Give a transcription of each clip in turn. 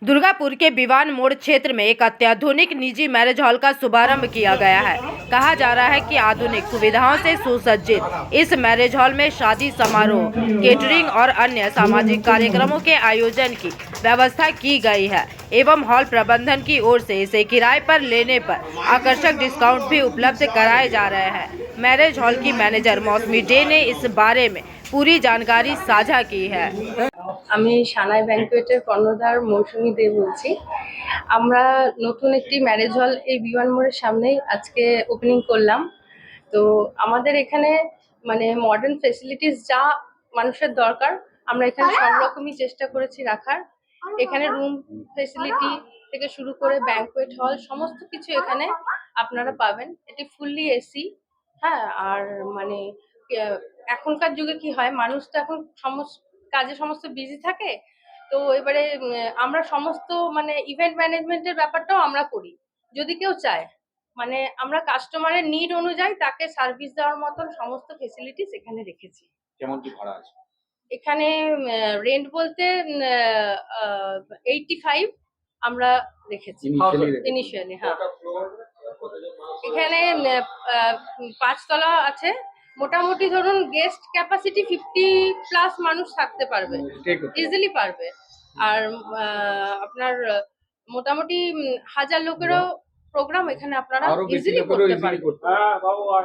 दुर्गापुर के विवान मोड़ क्षेत्र में एक अत्याधुनिक निजी मैरिज हॉल का शुभारंभ किया गया है। कहा जा रहा है कि आधुनिक सुविधाओं से सुसज्जित इस मैरिज हॉल में शादी समारोह, केटरिंग और अन्य सामाजिक कार्यक्रमों के आयोजन की व्यवस्था की गई है एवं हॉल प्रबंधन की ओर से इसे किराए पर लेने पर आकर्षक डिस्काउंट भी उपलब्ध कराए जा रहे हैं। मैरिज हॉल की मैनेजर मौसमी डे ने इस बारे में पूरी जानकारी साझा की है। আমি সানাই ব্যাংকুয়েটের কর্ণধার মৌসুমী দে বলছি। আমরা নতুন একটি ম্যারেজ হল এই বিমান মোড়ের সামনেই আজকে ওপেনিং করলাম। তো আমাদের এখানে মানে মডার্ন ফেসিলিটিস যা মানুষের দরকার আমরা এখানে সব রকমই চেষ্টা করেছি রাখার। এখানে রুম ফেসিলিটি থেকে শুরু করে ব্যাংকুয়েট হল সমস্ত কিছু এখানে আপনারা পাবেন। এটি ফুললি এসি। হ্যাঁ, আর মানে এখনকার যুগে কি হয়, মানুষ তো এখন কাজে সমস্ত বিজি থাকে। তো এবারে আমরা সমস্ত মানে ইভেন্ট ম্যানেজমেন্টের ব্যাপারটাও আমরা করি। যদি কেউ চায়, মানে আমরা কাস্টমারের নিড অনুযায়ী তাকে সার্ভিস দেওয়ার মতন সমস্ত ফেসিলিটিস এখানে রেখেছি। কেমন কি ভাড়া আছে? এখানে রেন্ট বলতে 85 আমরা রেখেছি ইনিশিয়ালি। হ্যাঁ, এখানে 5 তলা আছে। মোটামুটি ধরুন গেস্ট ক্যাপাসিটি 50+ মানুষ থাকতে পারবে, ইজিলি পারবে। আর আপনার মোটামুটি 1000 লোকেরও প্রোগ্রাম এখানে আপনারা ইজিলি করতে পারবেন। হ্যাঁ বাবু, আর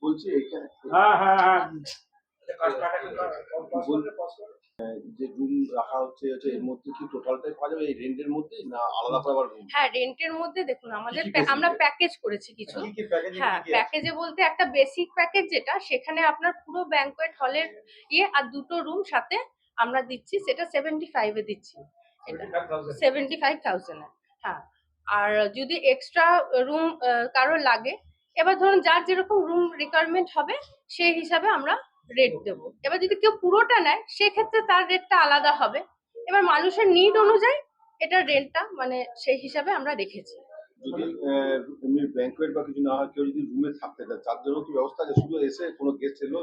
বলছি এখানে যে রুম রাখা হচ্ছে এর মধ্যে কি টোটালটাই পাওয়া যাবে এই রেন্টের মধ্যে, না আলাদা করে আবার রুম? হ্যাঁ, রেন্টের মধ্যে দেখুন আমাদের আমরা প্যাকেজ করেছি কিছু। হ্যাঁ, প্যাকেজে বলতে একটা বেসিক প্যাকেজ যেটা, সেখানে আপনার পুরো ব্যাংকুয়েট হলের আর দুটো রুম সাথে আমরা দিচ্ছি, সেটা 75 এ দিচ্ছি। এটা 75,000 এ। হ্যাঁ, আর যদি এক্সট্রা রুম কারোর লাগে, এবার ধরুন যার যেরকম রুম রিকোয়ারমেন্ট হবে সেই হিসাবে আমরা রেট দেব। এবার যদি কেউ পুরোটা নেয় সেক্ষেত্রে তার রেটটা আলাদা হবে। এবার মানুষের নিড অনুযায়ী এটা রেন্টটা মানে সেই হিসাবে আমরা রেখেছি। যদি এমনি ব্যাংকুয়েট বা কিছু না হয়, কেউ যদি রুমে থাকতে চায় তার জন্য কি ব্যবস্থা আছে? শুধু এসে কোনো গেস্ট এলো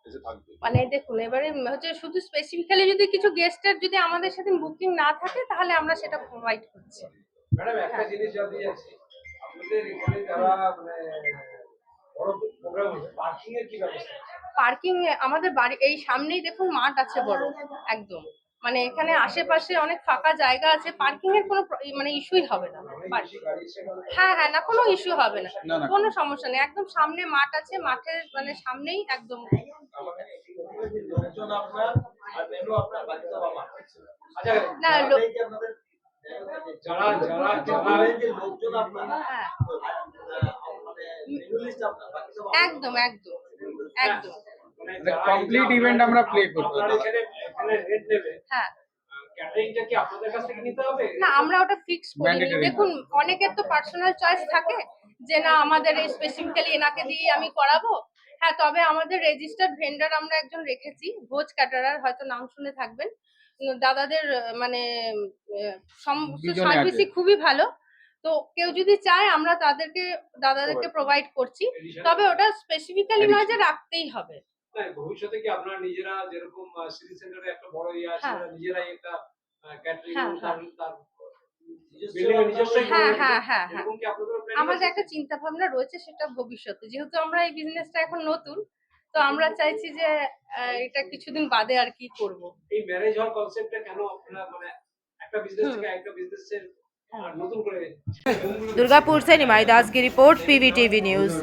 এসে থাকবে? মানে দেখুন, এবারে হচ্ছে শুধু স্পেসিফিক্যালি যদি কিছু গেস্টের যদি আমাদের সাথে বুকিং না থাকে তাহলে আমরা সেটা প্রোভাইড করছি। ম্যাডাম, একটা জিনিস জানতে চাইছি, আপনাদের এখানে যারা মানে বড় প্রোগ্রাম হচ্ছে, পার্কিং এর কি ব্যবস্থা? পার্কিং আমাদের বাড়ি এই সামনেই দেখুন মাঠ আছে বড় একদম, মানে এখানে আশেপাশে অনেক ফাঁকা জায়গা আছে। পার্কিং এর কোনো মানে ইস্যুই হবে না। হ্যাঁ হ্যাঁ, না কোনো ইস্যু হবে না, কোনো সমস্যা নেই। একদম সামনে মাঠ আছে, মাঠের মানে সামনেই একদম। লোকজন আপনার আর মেনু আপনার বাড়ি তো বাবা। আচ্ছা, না যারা যারা যারা যে লোকজন আপনার, হ্যাঁ মানে মেনু লিস্ট আপনার বাকি তো একদম একদম একদম কমপ্লিট ইভেন্ট আমরা প্লে করব। এখানে রেট দেবে। হ্যাঁ, ক্যাটারিংটা কি আপনাদের কাছ থেকে নিতে হবে? না আমরা ওটা ফিক্স করিনি। দেখুন, অনেকের তো পার্সোনাল চয়েস থাকে যে না আমাদের এই স্পেসিফিক্যালি এনাকে দিয়ে আমি করাবো। হ্যাঁ, তবে আমাদের রেজিস্টার্ড ভেন্ডর আমরা একজন রেখেছি, ভোজ ক্যাটারার, হয়তো নাম শুনে থাকবেন। দাদাদের মানে সার্ভিসই খুবই ভালো। তো কেউ যদি চায় আমরা দাদাদেরকে প্রোভাইড করছি, তবে ওটা স্পেসিফিক্যালি নয় যে রাখতেই হবে। ভবিষ্যতে কি আপনারা নিজেরা যেরকম সিটি সেন্টারে একটা বড় আছে, নিজেরাই একটা ক্যাটারিং তার আমাদের একটা চিন্তা ভাবনা রয়েছে, সেটা ভবিষ্যতে, যেহেতু আমরা এই বিজনেসটা এখন নতুন, তো আমরা চাইছি যে এটা কিছুদিন বাদে আর কি করব। এই ম্যারেজ হল কনসেপ্টটা কেন আপনারা মানে একটা বিজনেস থেকে একটা বিজনেসের নতুন করে? दुर्गापुर से निमाई दास की रिपोर्ट, PVTV न्यूज।